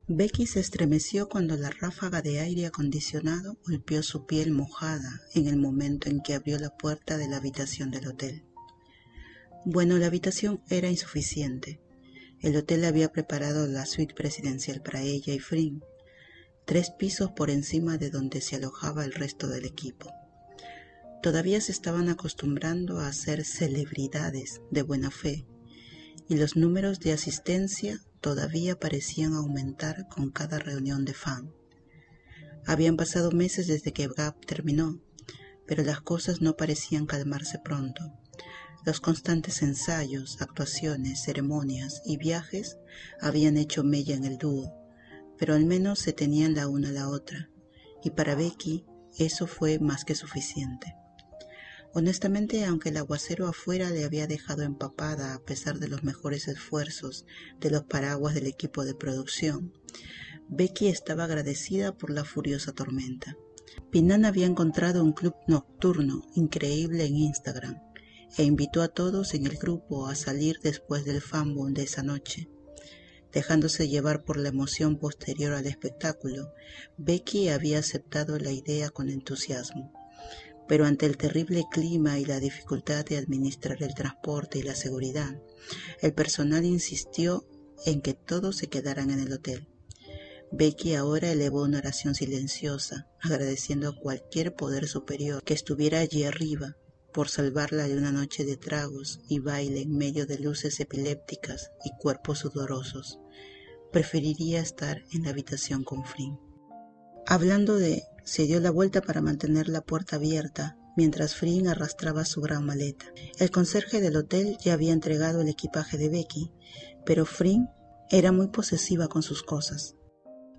Becky se estremeció cuando la ráfaga de aire acondicionado golpeó su piel mojada en el momento en que abrió la puerta de la habitación del hotel. Bueno, la habitación era insuficiente. El hotel había preparado la suite presidencial para ella y Frink, 3 pisos por encima de donde se alojaba el resto del equipo. Todavía se estaban acostumbrando a ser celebridades de buena fe, y los números de asistencia todavía parecían aumentar con cada reunión de fan. Habían pasado meses desde que Gap terminó, pero las cosas no parecían calmarse pronto. Los constantes ensayos, actuaciones, ceremonias y viajes habían hecho mella en el dúo, pero al menos se tenían la una a la otra, y para Becky eso fue más que suficiente. Honestamente, aunque el aguacero afuera le había dejado empapada a pesar de los mejores esfuerzos de los paraguas del equipo de producción, Becky estaba agradecida por la furiosa tormenta. Pinan había encontrado un club nocturno increíble en Instagram e invitó a todos en el grupo a salir después del fanboom de esa noche. Dejándose llevar por la emoción posterior al espectáculo, Becky había aceptado la idea con entusiasmo. Pero ante el terrible clima y la dificultad de administrar el transporte y la seguridad, el personal insistió en que todos se quedaran en el hotel. Becky ahora elevó una oración silenciosa, agradeciendo a cualquier poder superior que estuviera allí arriba por salvarla de una noche de tragos y baile en medio de luces epilépticas y cuerpos sudorosos. Preferiría estar en la habitación con Frink. Se dio la vuelta para mantener la puerta abierta mientras Frink arrastraba su gran maleta. El conserje del hotel ya había entregado el equipaje de Becky, pero Frink era muy posesiva con sus cosas.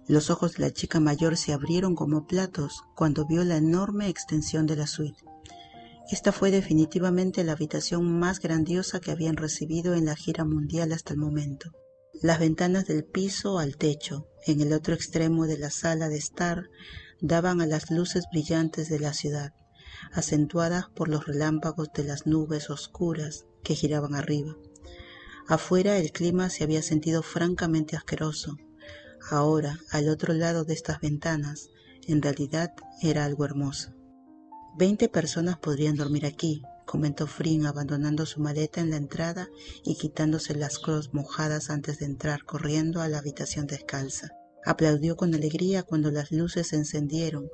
Los ojos de la chica mayor se abrieron como platos cuando vio la enorme extensión de la suite. Esta fue definitivamente la habitación más grandiosa que habían recibido en la gira mundial hasta el momento. Las ventanas del piso al techo, en el otro extremo de la sala de estar, daban a las luces brillantes de la ciudad, acentuadas por los relámpagos de las nubes oscuras que giraban arriba. Afuera el clima se había sentido francamente asqueroso. Ahora, al otro lado de estas ventanas, en realidad era algo hermoso. 20 personas podrían dormir aquí, comentó Frink abandonando su maleta en la entrada y quitándose las crocs mojadas antes de entrar corriendo a la habitación descalza. Aplaudió con alegría cuando las luces se encendieron,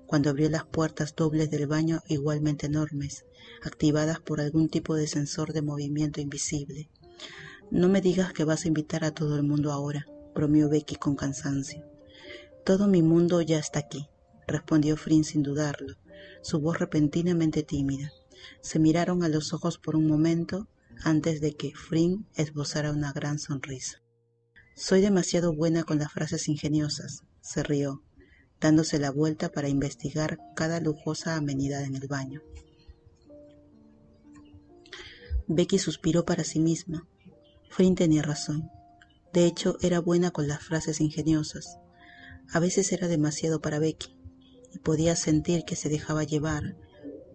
cuando abrió las puertas dobles del baño igualmente enormes, activadas por algún tipo de sensor de movimiento invisible. No me digas que vas a invitar a todo el mundo ahora, bromeó Becky con cansancio. Todo mi mundo ya está aquí, respondió Frink sin dudarlo, su voz repentinamente tímida. Se miraron a los ojos por un momento antes de que Frink esbozara una gran sonrisa. Soy demasiado buena con las frases ingeniosas, se rió, dándose la vuelta para investigar cada lujosa amenidad en el baño. Becky suspiró para sí misma. Frink tenía razón. De hecho, era buena con las frases ingeniosas. A veces era demasiado para Becky, y podía sentir que se dejaba llevar,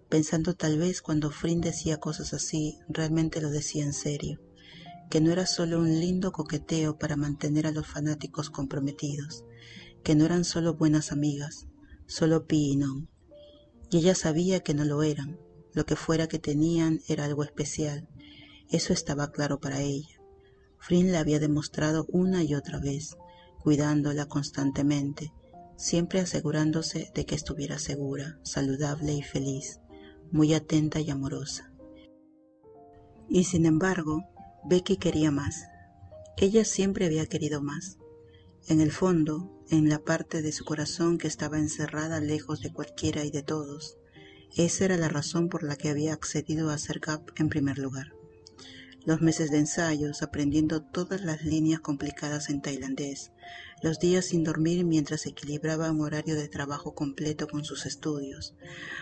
pensando tal vez cuando Frink decía cosas así, realmente lo decía en serio, que no era solo un lindo coqueteo para mantener a los fanáticos comprometidos, que no eran solo buenas amigas, solo pi y non. Y ella sabía que no lo eran, lo que fuera que tenían era algo especial, eso estaba claro para ella. Frink la había demostrado una y otra vez, cuidándola constantemente, siempre asegurándose de que estuviera segura, saludable y feliz, muy atenta y amorosa. Y sin embargo, Becky quería más. Ella siempre había querido más. En el fondo, en la parte de su corazón que estaba encerrada lejos de cualquiera y de todos, esa era la razón por la que había accedido a ser Gap en primer lugar. Los meses de ensayos, aprendiendo todas las líneas complicadas en tailandés, los días sin dormir mientras equilibraba un horario de trabajo completo con sus estudios.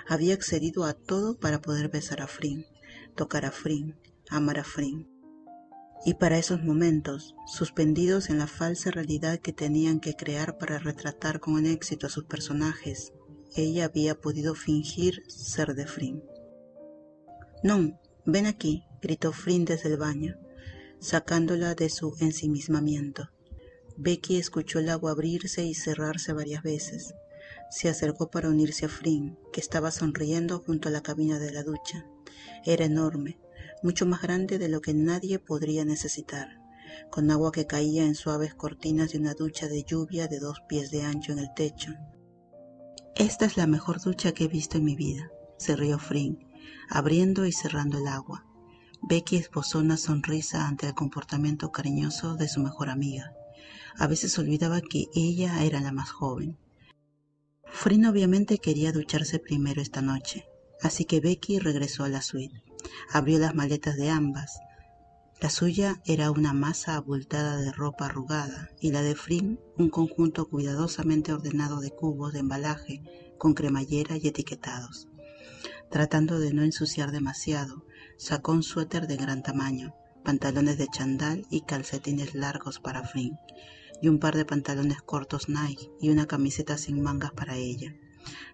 Había accedido a todo para poder besar a Frink, tocar a Frink, amar a Frink. Y para esos momentos, suspendidos en la falsa realidad que tenían que crear para retratar con éxito a sus personajes, ella había podido fingir ser de Frink. «Non, ven aquí», gritó Frink desde el baño, sacándola de su ensimismamiento. Becky escuchó el agua abrirse y cerrarse varias veces. Se acercó para unirse a Flynn, que estaba sonriendo junto a la cabina de la ducha. Era enorme, mucho más grande de lo que nadie podría necesitar, con agua que caía en suaves cortinas de una ducha de lluvia de 2 pies de ancho en el techo. «Esta es la mejor ducha que he visto en mi vida», se rió Flynn, abriendo y cerrando el agua. Becky esbozó una sonrisa ante el comportamiento cariñoso de su mejor amiga. A veces olvidaba que ella era la más joven. Flynn obviamente quería ducharse primero esta noche, así que Becky regresó a la suite. Abrió las maletas de ambas. La suya era una masa abultada de ropa arrugada y la de Flynn un conjunto cuidadosamente ordenado de cubos de embalaje con cremallera y etiquetados. Tratando de no ensuciar demasiado, sacó un suéter de gran tamaño, pantalones de chandal y calcetines largos para Flynn, y un par de pantalones cortos Nike y una camiseta sin mangas para ella.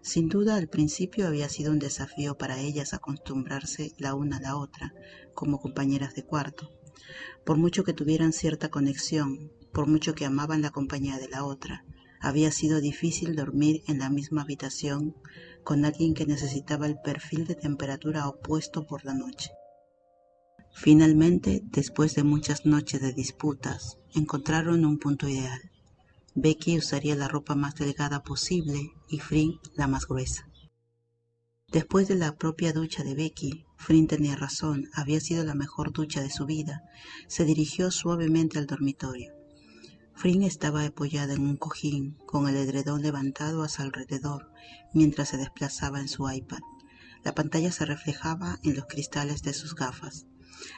Sin duda, al principio había sido un desafío para ellas acostumbrarse la una a la otra, como compañeras de cuarto. Por mucho que tuvieran cierta conexión, por mucho que amaban la compañía de la otra, había sido difícil dormir en la misma habitación con alguien que necesitaba el perfil de temperatura opuesto por la noche. Finalmente, después de muchas noches de disputas, encontraron un punto ideal. Becky usaría la ropa más delgada posible y Flynn la más gruesa. Después de la propia ducha de Becky, Flynn tenía razón, había sido la mejor ducha de su vida. Se dirigió suavemente al dormitorio. Flynn estaba apoyada en un cojín, con el edredón levantado a su alrededor, mientras se desplazaba en su iPad. La pantalla se reflejaba en los cristales de sus gafas.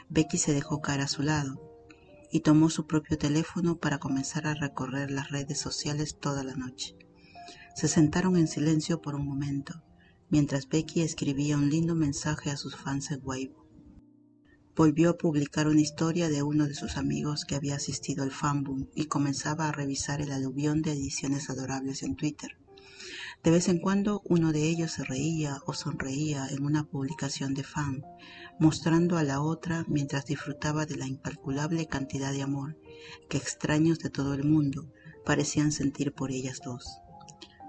Becky se dejó caer a su lado y tomó su propio teléfono para comenzar a recorrer las redes sociales toda la noche. Se sentaron en silencio por un momento, mientras Becky escribía un lindo mensaje a sus fans en Weibo. Volvió a publicar una historia de uno de sus amigos que había asistido al fanboom y comenzaba a revisar el aluvión de ediciones adorables en Twitter. De vez en cuando uno de ellos se reía o sonreía en una publicación de fan, mostrando a la otra mientras disfrutaba de la incalculable cantidad de amor que extraños de todo el mundo parecían sentir por ellas dos.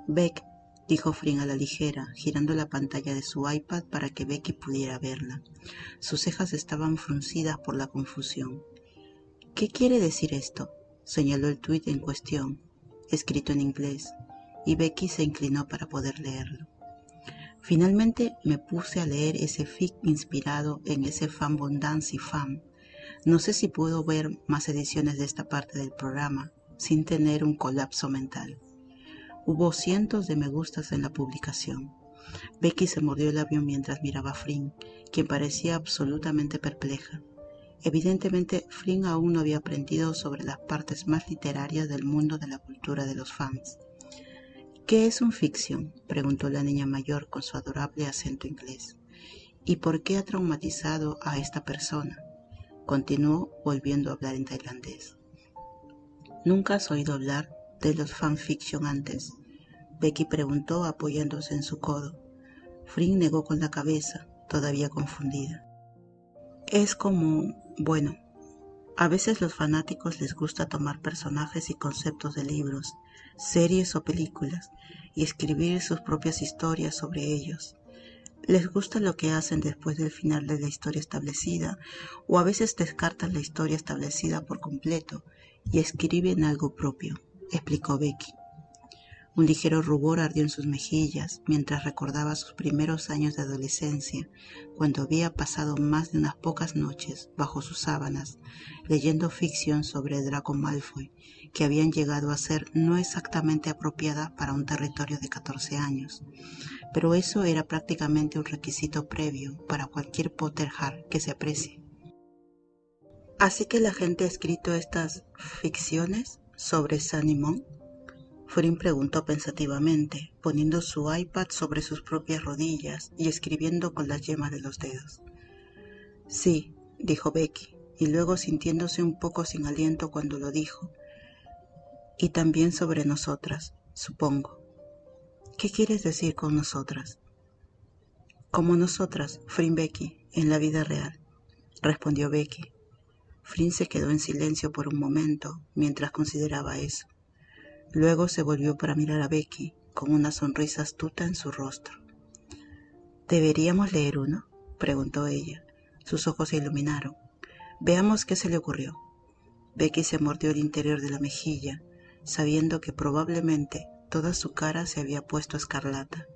«Beck», dijo Flynn a la ligera, girando la pantalla de su iPad para que Becky pudiera verla. Sus cejas estaban fruncidas por la confusión. «¿Qué quiere decir esto?», señaló el tuit en cuestión, escrito en inglés, y Becky se inclinó para poder leerlo. «Finalmente me puse a leer ese fic inspirado en ese Fanbondance y Fan. No sé si puedo ver más ediciones de esta parte del programa sin tener un colapso mental». Hubo cientos de me gustas en la publicación. Becky se mordió el labio mientras miraba a Flynn, quien parecía absolutamente perpleja. Evidentemente, Flynn aún no había aprendido sobre las partes más literarias del mundo de la cultura de los fans. «¿Qué es un fiction?», preguntó la niña mayor con su adorable acento inglés. «¿Y por qué ha traumatizado a esta persona?», continuó volviendo a hablar en tailandés. «¿Nunca has oído hablar de los fanfiction antes?», Becky preguntó apoyándose en su codo. Flynn negó con la cabeza, todavía confundida. «Es como... bueno, a veces los fanáticos les gusta tomar personajes y conceptos de libros, series o películas y escribir sus propias historias sobre ellos. Les gusta lo que hacen después del final de la historia establecida, o a veces descartan la historia establecida por completo y escriben algo propio», explicó Becky. Un ligero rubor ardió en sus mejillas mientras recordaba sus primeros años de adolescencia, cuando había pasado más de unas pocas noches bajo sus sábanas, leyendo ficción sobre Draco Malfoy, que habían llegado a ser no exactamente apropiadas para un territorio de 14 años. Pero eso era prácticamente un requisito previo para cualquier Potterhead que se aprecie. «¿Así que la gente ha escrito estas ficciones sobre Sunny Moon?», Flynn preguntó pensativamente, poniendo su iPad sobre sus propias rodillas y escribiendo con las yemas de los dedos. «Sí», dijo Becky, y luego sintiéndose un poco sin aliento cuando lo dijo. «Y también sobre nosotras, supongo». «¿Qué quieres decir con nosotras?». «Como nosotras, Flynn Becky, en la vida real», respondió Becky. Flynn se quedó en silencio por un momento mientras consideraba eso. Luego se volvió para mirar a Becky con una sonrisa astuta en su rostro. ¿Deberíamos leer uno?, preguntó ella. Sus ojos se iluminaron. Veamos qué se le ocurrió. Becky se mordió el interior de la mejilla, sabiendo que probablemente toda su cara se había puesto escarlata.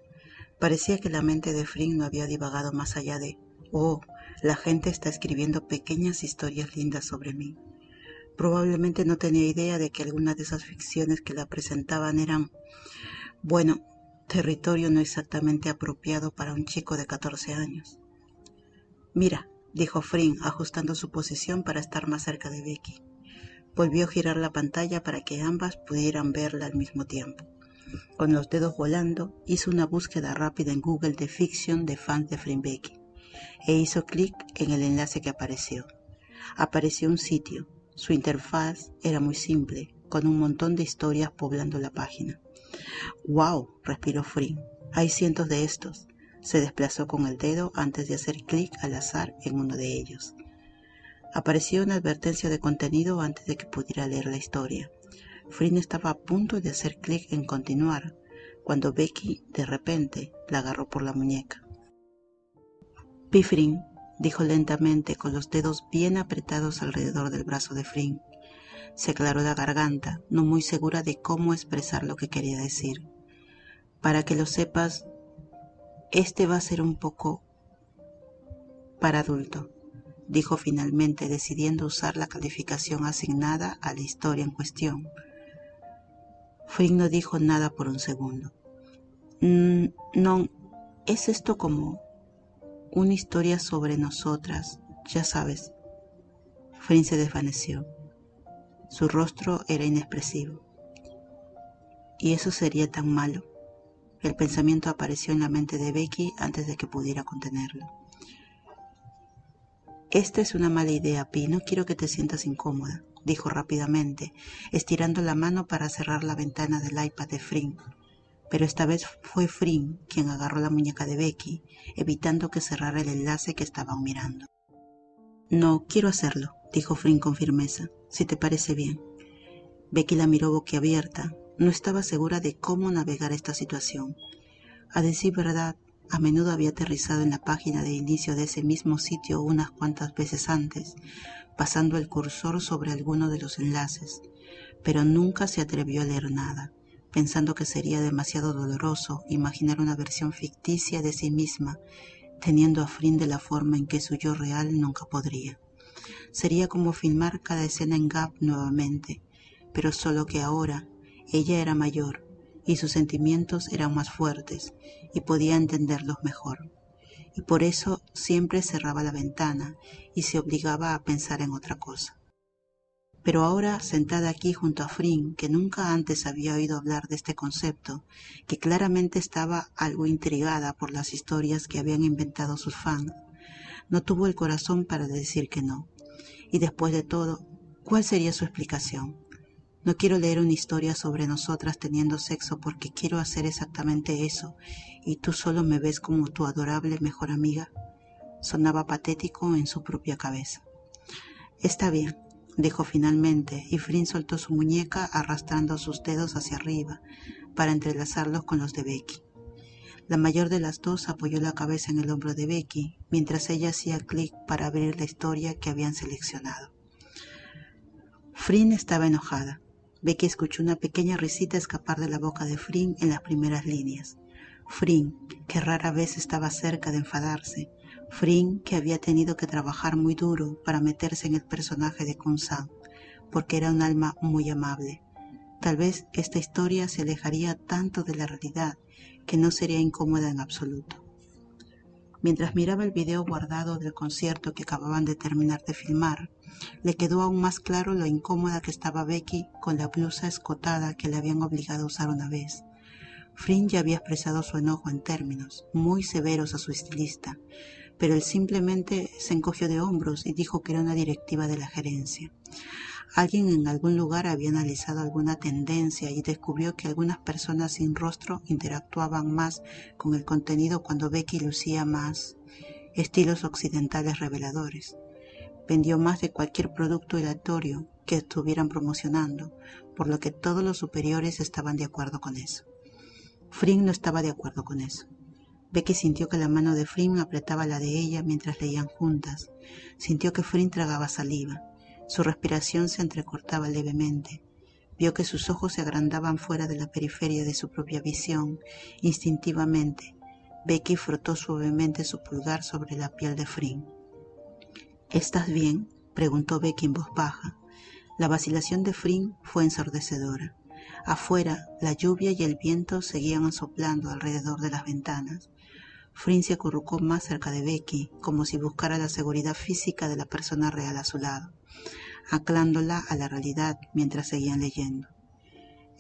Parecía que la mente de Flynn no había divagado más allá de «Oh, la gente está escribiendo pequeñas historias lindas sobre mí». Probablemente no tenía idea de que algunas de esas ficciones que la presentaban eran, bueno, territorio no exactamente apropiado para un chico de 14 años. «Mira», dijo Flynn, ajustando su posición para estar más cerca de Becky. Volvió a girar la pantalla para que ambas pudieran verla al mismo tiempo. Con los dedos volando, hizo una búsqueda rápida en Google de fiction de fans de Flynn Becky e hizo clic en el enlace que apareció. Apareció un sitio. Su interfaz era muy simple, con un montón de historias poblando la página. «¡Wow!», respiró Flynn. «Hay cientos de estos». Se desplazó con el dedo antes de hacer clic al azar en uno de ellos. Apareció una advertencia de contenido antes de que pudiera leer la historia. Flynn estaba a punto de hacer clic en continuar, cuando Becky, de repente, la agarró por la muñeca. «Pifrin», dijo lentamente, con los dedos bien apretados alrededor del brazo de Flynn. Se aclaró la garganta, no muy segura de cómo expresar lo que quería decir. «Para que lo sepas, este va a ser un poco para adulto», dijo finalmente, decidiendo usar la calificación asignada a la historia en cuestión. Flynn no dijo nada por un segundo. «No, ¿es esto como una historia sobre nosotras? Ya sabes». Flynn se desvaneció. Su rostro era inexpresivo. ¿Y eso sería tan malo? El pensamiento apareció en la mente de Becky antes de que pudiera contenerlo. «Esta es una mala idea, Pi. No quiero que te sientas incómoda», dijo rápidamente, estirando la mano para cerrar la ventana del iPad de Flynn. Pero esta vez fue Flynn quien agarró la muñeca de Becky, evitando que cerrara el enlace que estaban mirando. «No, quiero hacerlo», dijo Flynn con firmeza, «si te parece bien». Becky la miró boquiabierta. No estaba segura de cómo navegar esta situación. A decir verdad, a menudo había aterrizado en la página de inicio de ese mismo sitio unas cuantas veces antes, pasando el cursor sobre alguno de los enlaces, pero nunca se atrevió a leer nada, pensando que sería demasiado doloroso imaginar una versión ficticia de sí misma, teniendo a Flynn de la forma en que su yo real nunca podría. Sería como filmar cada escena en Gap nuevamente, pero solo que ahora ella era mayor y sus sentimientos eran más fuertes y podía entenderlos mejor. Y por eso siempre cerraba la ventana y se obligaba a pensar en otra cosa. Pero ahora, sentada aquí junto a Flynn, que nunca antes había oído hablar de este concepto, que claramente estaba algo intrigada por las historias que habían inventado sus fans, no tuvo el corazón para decir que no. Y después de todo, ¿cuál sería su explicación? «No quiero leer una historia sobre nosotras teniendo sexo porque quiero hacer exactamente eso, y tú solo me ves como tu adorable mejor amiga». Sonaba patético en su propia cabeza. «Está bien», dijo finalmente, y Flynn soltó su muñeca arrastrando sus dedos hacia arriba para entrelazarlos con los de Becky. La mayor de las dos apoyó la cabeza en el hombro de Becky mientras ella hacía clic para abrir la historia que habían seleccionado. Flynn estaba enojada. Becky escuchó una pequeña risita escapar de la boca de Flynn en las primeras líneas. Flynn, que rara vez estaba cerca de enfadarse. Flynn, que había tenido que trabajar muy duro para meterse en el personaje de Kun-san, porque era un alma muy amable. Tal vez esta historia se alejaría tanto de la realidad que no sería incómoda en absoluto. Mientras miraba el video guardado del concierto que acababan de terminar de filmar, le quedó aún más claro lo incómoda que estaba Becky con la blusa escotada que le habían obligado a usar una vez. Flynn ya había expresado su enojo en términos muy severos a su estilista, pero él simplemente se encogió de hombros y dijo que era una directiva de la gerencia. Alguien en algún lugar había analizado alguna tendencia y descubrió que algunas personas sin rostro interactuaban más con el contenido cuando Becky lucía más estilos occidentales reveladores. vendió más de cualquier producto aleatorio que estuvieran promocionando, por lo que todos los superiores estaban de acuerdo con eso. Frink no estaba de acuerdo con eso. Becky sintió que la mano de Frink apretaba la de ella mientras leían juntas. Sintió que Frink tragaba saliva. Su respiración se entrecortaba levemente. Vio que sus ojos se agrandaban fuera de la periferia de su propia visión. Instintivamente, Becky frotó suavemente su pulgar sobre la piel de Frink. ¿Estás bien?, preguntó Becky en voz baja. La vacilación de Frink fue ensordecedora. Afuera, la lluvia y el viento seguían soplando alrededor de las ventanas. Frink se acurrucó más cerca de Becky, como si buscara la seguridad física de la persona real a su lado, anclándola a la realidad mientras seguían leyendo.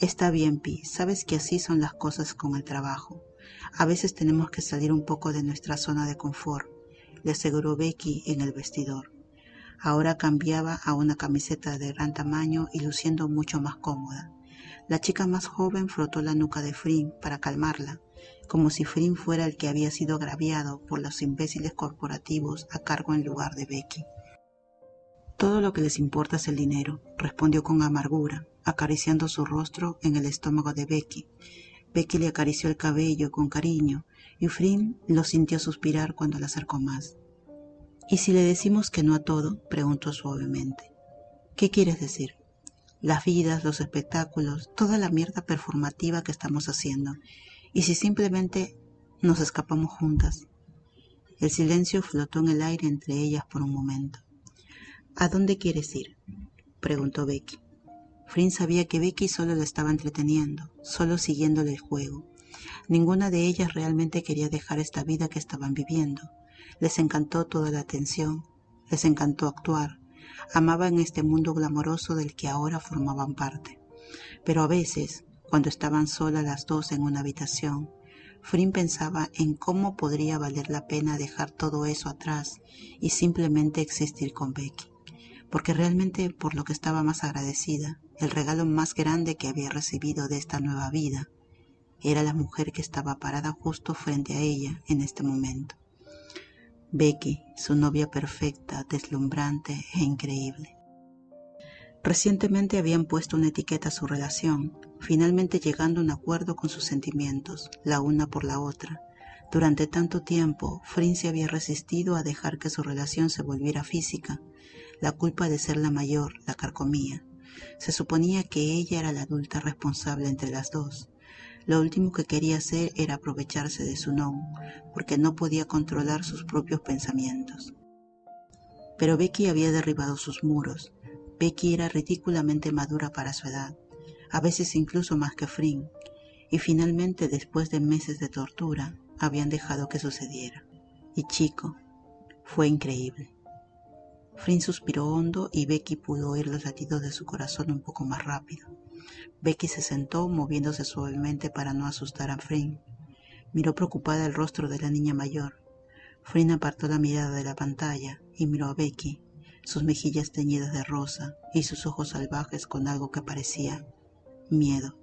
Está bien, Pi, sabes que así son las cosas con el trabajo. A veces tenemos que salir un poco de nuestra zona de confort, le aseguró Becky en el vestidor. Ahora cambiaba a una camiseta de gran tamaño y luciendo mucho más cómoda. La chica más joven frotó la nuca de Frink para calmarla, como si Frink fuera el que había sido agraviado por los imbéciles corporativos a cargo en lugar de Becky. Todo lo que les importa es el dinero, respondió con amargura, acariciando su rostro en el estómago de Becky. Becky le acarició el cabello con cariño y Frink lo sintió suspirar cuando la acercó más. ¿Y si le decimos que no a todo?, preguntó suavemente. ¿Qué quieres decir? Las vidas, los espectáculos, toda la mierda performativa que estamos haciendo. ¿Y si simplemente nos escapamos juntas? El silencio flotó en el aire entre ellas por un momento. ¿A dónde quieres ir?, preguntó Becky. Frink sabía que Becky solo la estaba entreteniendo, solo siguiéndole el juego. Ninguna de ellas realmente quería dejar esta vida que estaban viviendo. Les encantó toda la atención, les encantó actuar. Amaban este mundo glamoroso del que ahora formaban parte. Pero a veces, cuando estaban solas las dos en una habitación, Frink pensaba en cómo podría valer la pena dejar todo eso atrás y simplemente existir con Becky. Porque realmente por lo que estaba más agradecida, el regalo más grande que había recibido de esta nueva vida, era la mujer que estaba parada justo frente a ella en este momento. Becky, su novia perfecta, deslumbrante e increíble. Recientemente habían puesto una etiqueta a su relación, finalmente llegando a un acuerdo con sus sentimientos, la una por la otra. Durante tanto tiempo, Frink se había resistido a dejar que su relación se volviera física. La culpa de ser la mayor la carcomía. Se suponía que ella era la adulta responsable entre las dos. Lo último que quería hacer era aprovecharse de su non, porque no podía controlar sus propios pensamientos. Pero Becky había derribado sus muros. Becky era ridículamente madura para su edad, a veces incluso más que Frink, y finalmente, después de meses de tortura, habían dejado que sucediera. Y chico, fue increíble. Frink suspiró hondo y Becky pudo oír los latidos de su corazón un poco más rápido. Becky se sentó, moviéndose suavemente para no asustar a Frink. Miró preocupada el rostro de la niña mayor. Frink apartó la mirada de la pantalla y miró a Becky, sus mejillas teñidas de rosa y sus ojos salvajes con algo que parecía miedo.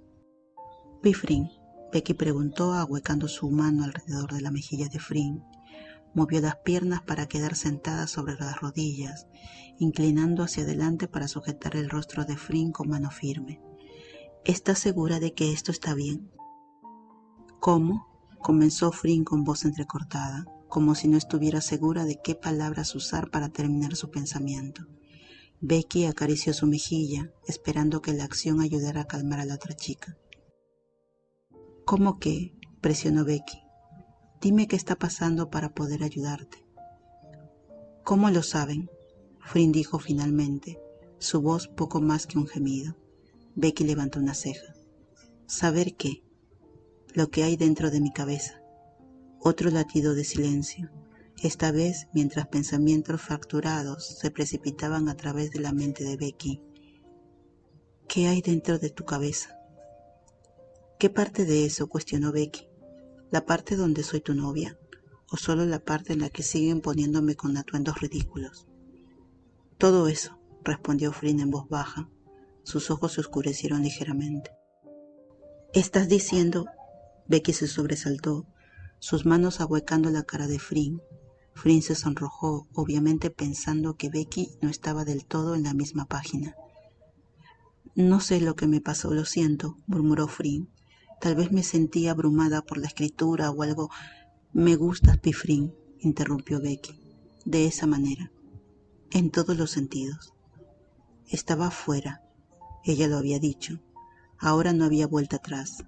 «¿Vi Frink?», Becky preguntó, ahuecando su mano alrededor de la mejilla de Frink. Movió las piernas para quedar sentada sobre las rodillas, inclinando hacia adelante para sujetar el rostro de Frink con mano firme. «¿Estás segura de que esto está bien?». «¿Cómo?», comenzó Frink con voz entrecortada, como si no estuviera segura de qué palabras usar para terminar su pensamiento. Becky acarició su mejilla, esperando que la acción ayudara a calmar a la otra chica. «¿Cómo qué?», presionó Becky. «Dime qué está pasando para poder ayudarte». «¿Cómo lo saben?», Frink dijo finalmente, su voz poco más que un gemido. Becky levantó una ceja. «¿Saber qué?». «Lo que hay dentro de mi cabeza». Otro latido de silencio, esta vez mientras pensamientos fracturados se precipitaban a través de la mente de Becky. «¿Qué hay dentro de tu cabeza?». «¿Qué parte de eso?», cuestionó Becky. «¿La parte donde soy tu novia? ¿O solo la parte en la que siguen poniéndome con atuendos ridículos?». «Todo eso», respondió Frink en voz baja. Sus ojos se oscurecieron ligeramente. «¿Estás diciendo?». Becky se sobresaltó, sus manos ahuecando la cara de Frink. Flynn se sonrojó, obviamente pensando que Becky no estaba del todo en la misma página. No sé lo que me pasó, lo siento, murmuró Flynn. Tal vez me sentí abrumada por la escritura o algo. Me gustas, Pifrín, interrumpió Becky. De esa manera, en todos los sentidos. Estaba afuera, ella lo había dicho. Ahora no había vuelta atrás.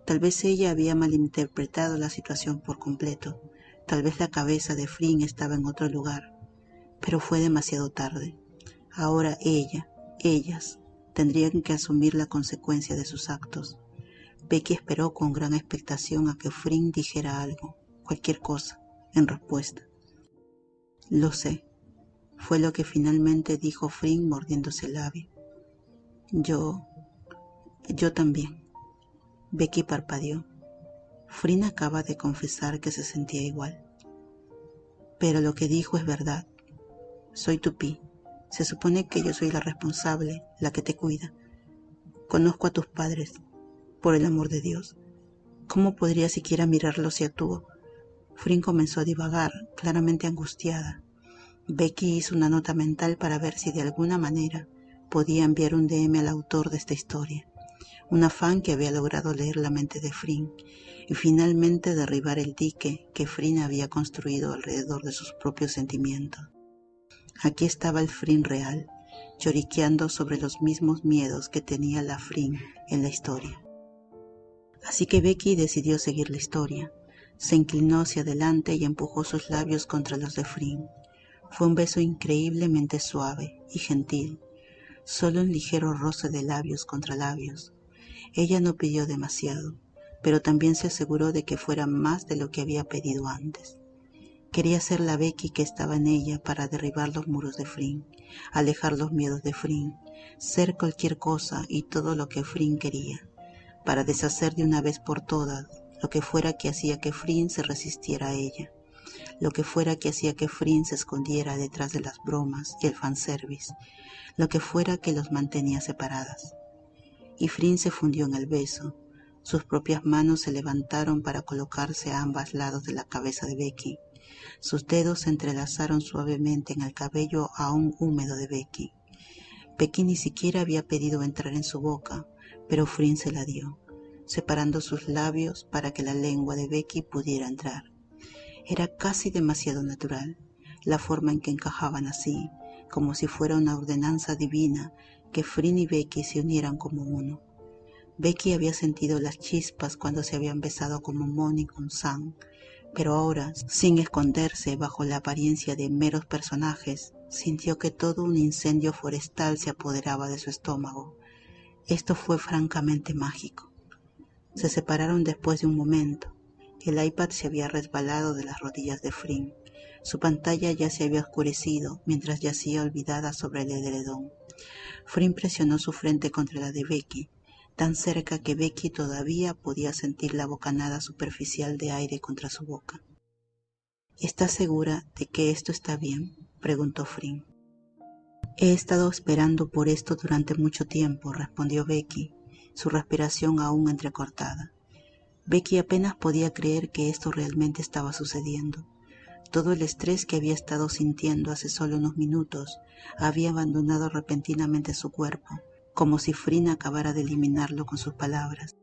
Tal vez ella había malinterpretado la situación por completo. Tal vez la cabeza de Flynn estaba en otro lugar. Pero fue demasiado tarde. Ahora ellas, tendrían que asumir la consecuencia de sus actos. Becky esperó con gran expectación a que Flynn dijera algo, cualquier cosa, en respuesta. Lo sé, fue lo que finalmente dijo Flynn mordiéndose el labio. Yo también. Becky parpadeó. Flynn acaba de confesar que se sentía igual. Pero lo que dijo es verdad. Soy tupí. Se supone que yo soy la responsable, la que te cuida. Conozco a tus padres, por el amor de Dios. ¿Cómo podría siquiera mirarlos si actúo? Flynn comenzó a divagar, claramente angustiada. Becky hizo una nota mental para ver si de alguna manera podía enviar un DM al autor de esta historia. Un fan que había logrado leer la mente de Flynn y finalmente derribar el dique que Flynn había construido alrededor de sus propios sentimientos. Aquí estaba el Flynn real, lloriqueando sobre los mismos miedos que tenía la Flynn en la historia. Así que Becky decidió seguir la historia. Se inclinó hacia adelante y empujó sus labios contra los de Flynn. Fue un beso increíblemente suave y gentil, solo un ligero roce de labios contra labios. Ella no pidió demasiado, pero también se aseguró de que fuera más de lo que había pedido antes. Quería ser la Becky que estaba en ella para derribar los muros de Flynn, alejar los miedos de Flynn, ser cualquier cosa y todo lo que Flynn quería, para deshacer de una vez por todas lo que fuera que hacía que Flynn se resistiera a ella, lo que fuera que hacía que Flynn se escondiera detrás de las bromas y el fanservice, lo que fuera que los mantenía separadas. Y Flynn se fundió en el beso. Sus propias manos se levantaron para colocarse a ambos lados de la cabeza de Becky. Sus dedos se entrelazaron suavemente en el cabello aún húmedo de Becky. Becky ni siquiera había pedido entrar en su boca, pero Flynn se la dio, separando sus labios para que la lengua de Becky pudiera entrar. Era casi demasiado natural, la forma en que encajaban así, como si fuera una ordenanza divina, que Flynn y Becky se unieran como uno. Becky había sentido las chispas cuando se habían besado como Moni con Sam, pero ahora, sin esconderse bajo la apariencia de meros personajes, sintió que todo un incendio forestal se apoderaba de su estómago. Esto fue francamente mágico. Se separaron después de un momento. El iPad se había resbalado de las rodillas de Flynn. Su pantalla ya se había oscurecido mientras yacía olvidada sobre el edredón. Flynn presionó su frente contra la de Becky, tan cerca que Becky todavía podía sentir la bocanada superficial de aire contra su boca. ¿Estás segura de que esto está bien?, preguntó Flynn. He estado esperando por esto durante mucho tiempo, respondió Becky, su respiración aún entrecortada. Becky apenas podía creer que esto realmente estaba sucediendo. Todo el estrés que había estado sintiendo hace solo unos minutos había abandonado repentinamente su cuerpo, como si Flynn acabara de eliminarlo con sus palabras.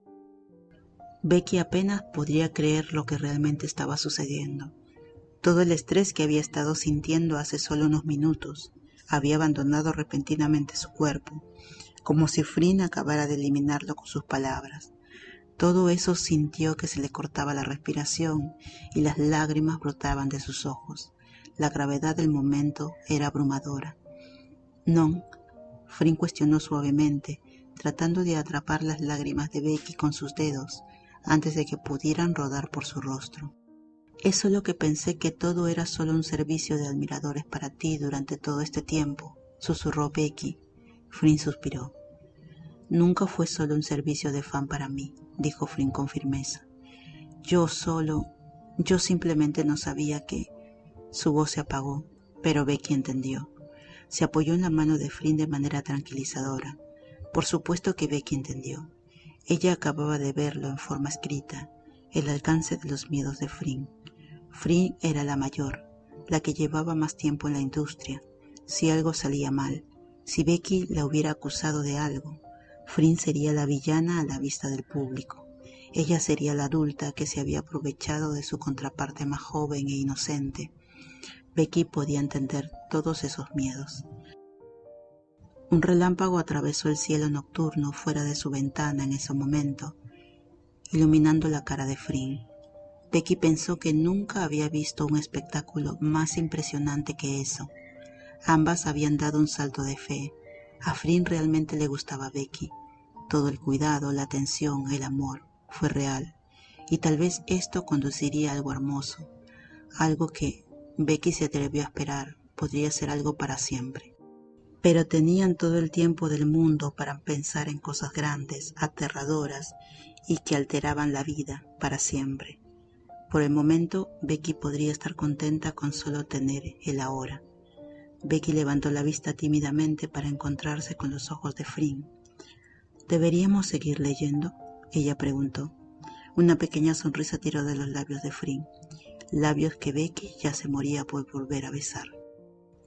Becky apenas podría creer lo que realmente estaba sucediendo. Todo el estrés que había estado sintiendo hace solo unos minutos había abandonado repentinamente su cuerpo, como si Flynn acabara de eliminarlo con sus palabras. Todo eso sintió que se le cortaba la respiración y las lágrimas brotaban de sus ojos. La gravedad del momento era abrumadora. «Non», Flynn cuestionó suavemente, tratando de atrapar las lágrimas de Becky con sus dedos antes de que pudieran rodar por su rostro. «Es solo que pensé que todo era solo un servicio de admiradores para ti durante todo este tiempo», susurró Becky. Flynn suspiró. «Nunca fue solo un servicio de fan para mí», dijo Flynn con firmeza. Yo simplemente no sabía que...». Su voz se apagó, pero Becky entendió. Se apoyó en la mano de Flynn de manera tranquilizadora. Por supuesto que Becky entendió. Ella acababa de verlo en forma escrita, el alcance de los miedos de Flynn. Flynn era la mayor, la que llevaba más tiempo en la industria. Si algo salía mal, si Becky la hubiera acusado de algo, Frin sería la villana a la vista del público. Ella sería la adulta que se había aprovechado de su contraparte más joven e inocente. Becky podía entender todos esos miedos. Un relámpago atravesó el cielo nocturno fuera de su ventana en ese momento, iluminando la cara de Frin. Becky pensó que nunca había visto un espectáculo más impresionante que eso. Ambas habían dado un salto de fe. A Frin realmente le gustaba Becky. Todo el cuidado, la atención, el amor fue real. Y tal vez esto conduciría a algo hermoso, algo que Becky se atrevió a esperar. Podría ser algo para siempre. Pero tenían todo el tiempo del mundo para pensar en cosas grandes, aterradoras y que alteraban la vida para siempre. Por el momento, Becky podría estar contenta con solo tener el ahora. Becky levantó la vista tímidamente para encontrarse con los ojos de Frin. ¿Deberíamos seguir leyendo?, ella preguntó. Una pequeña sonrisa tiró de los labios de Frin, labios que Becky ya se moría por volver a besar.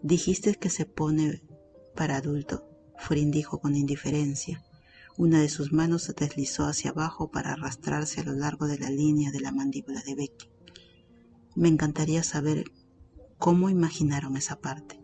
¿Dijiste que se pone para adulto?, Frin dijo con indiferencia. Una de sus manos se deslizó hacia abajo para arrastrarse a lo largo de la línea de la mandíbula de Becky. Me encantaría saber cómo imaginaron esa parte.